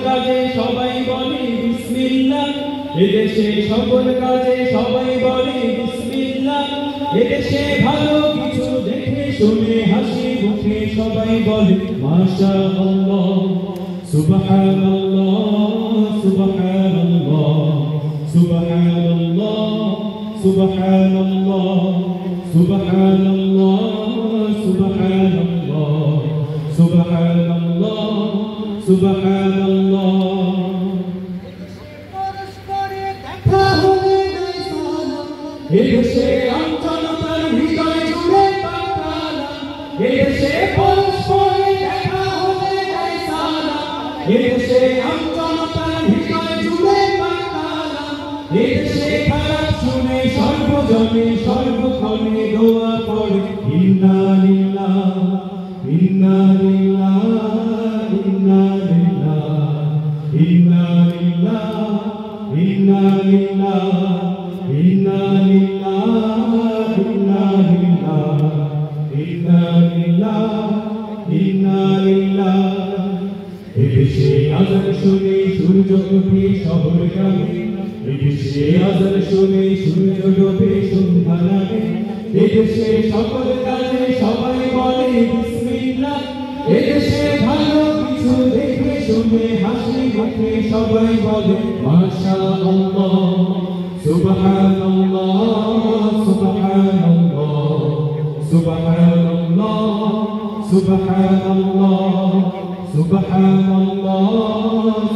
কাজে সবাই বলে বিসমিল্লাহ, এদেশে সকল কাজে সবাই বলে বিসমিল্লাহ, এদেশে ভালো কিছু দেখে শুনে হাসি মুখে সবাই বলে মাশাআল্লাহ, সুবহানাল্লাহ, সুবহানাল্লাহ, সুবহানাল্লাহ, সুবহানাল্লাহ, সুবহানাল্লাহ, সুবহানাল্লাহ, সুবহানাল্লাহ, সুবহানাল্লাহ। এদেশে অঞ্চলতার হৃদয় জুড়ে পাতালা, এদেশে পরস্পরে দেখা হলে যায় সালাম, এদেশে অঞ্চলতার হৃদয় জুড়ে পাতালা, এদেশে খারাপ শুনে সর্বজনে সর্বক্ষণে দোয়া পড়ে ইন্না লিল্লাহ, ইন্না লিল্লাহ, ইন্না লিল্লাহ, ইন্না লিল্লাহ, ইন্না লিল্লাহ, ইন্না লিল্লাহ, ইন্না লিল্লাহ, ইন্না লিল্লাহ, ইন্না লিল্লাহ। এদেশে আযান শুনে সূর্য ওঠে শহর গ্রামে, এদেশে আযান শুনে সূর্য ডোবে সন্ধ্যা নামে, এদেশে সকল কাজে সবাই বলে বিসমিল্লাহ, এদেশে ভালো কিছু দেখে শুনে হাসি মুখে সবাই বলে মাশাআল্লাহ, সুবহানাল্লাহ, সুবহানাল্লাহ, সুবহানাল্লাহ, সুবহানাল্লাহ, সুবহানাল্লাহ,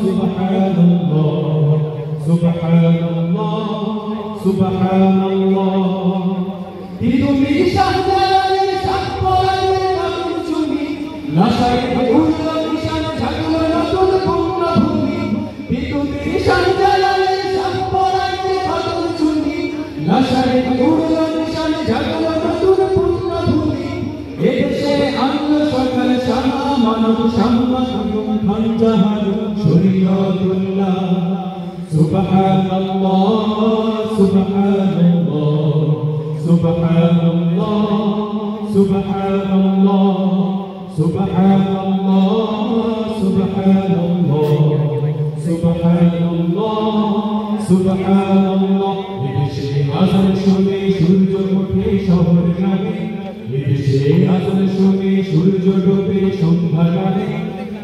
সুবহানাল্লাহ, সুবহানাল্লাহ, সুবহানাল্লাহ। তুমি শাহজালালের সাক্ষরে নতুন চুনি, লাশায় উড়ল নিশান ঝাঁকলো নতুন পূর্ণভূমি, তুমি শাহজালালের সাক্ষরে নতুন চুনি, লাশায় উড়ল নিশান ঝাঁকলো নতুন পূর্ণভূমি, এদেশে আনলো সকাল সামা মানব সাম্মা হুকুম খান জাহান শরীয়তুল্লাহ, সুবহানাল্লাহ, সুবহানাল্লাহ, সুবহানাল্লাহ, সুবহানাল্লাহ, সুবহানাল্লাহ, সুবহানাল্লাহ, সুবহানাল্লাহ, সুবহানাল্লাহ। এদেশে আযান শুনে সূর্য ওঠে শহর গ্রামে, এদেশে আযান শুনে সূর্য ডোবে সন্ধ্যা নামে,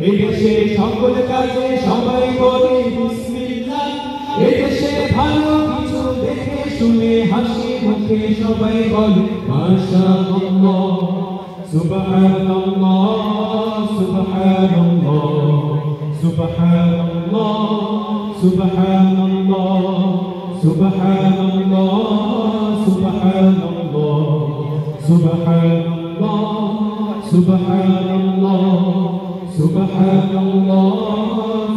এদেশে সকল কাজে সবাই বলে বিসমিল্লাহ, এদেশে ভালো কিছু দেখে শুনে হাসি মুখে সবাই বলে মাশাআল্লাহ, সুবহানাল্লাহ, সুবহানাল্লাহ, সুবহানাল্লাহ, সুবহানাল্লাহ, সুবহানাল্লাহ, সুবহানাল্লাহ, সুবহানাল্লাহ, সুবহানাল্লাহ, সুবহানাল্লাহ,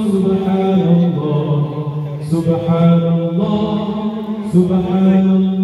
সুবহানাল্লাহ, সুবহানাল্লাহ, সুবহানাল্লাহ।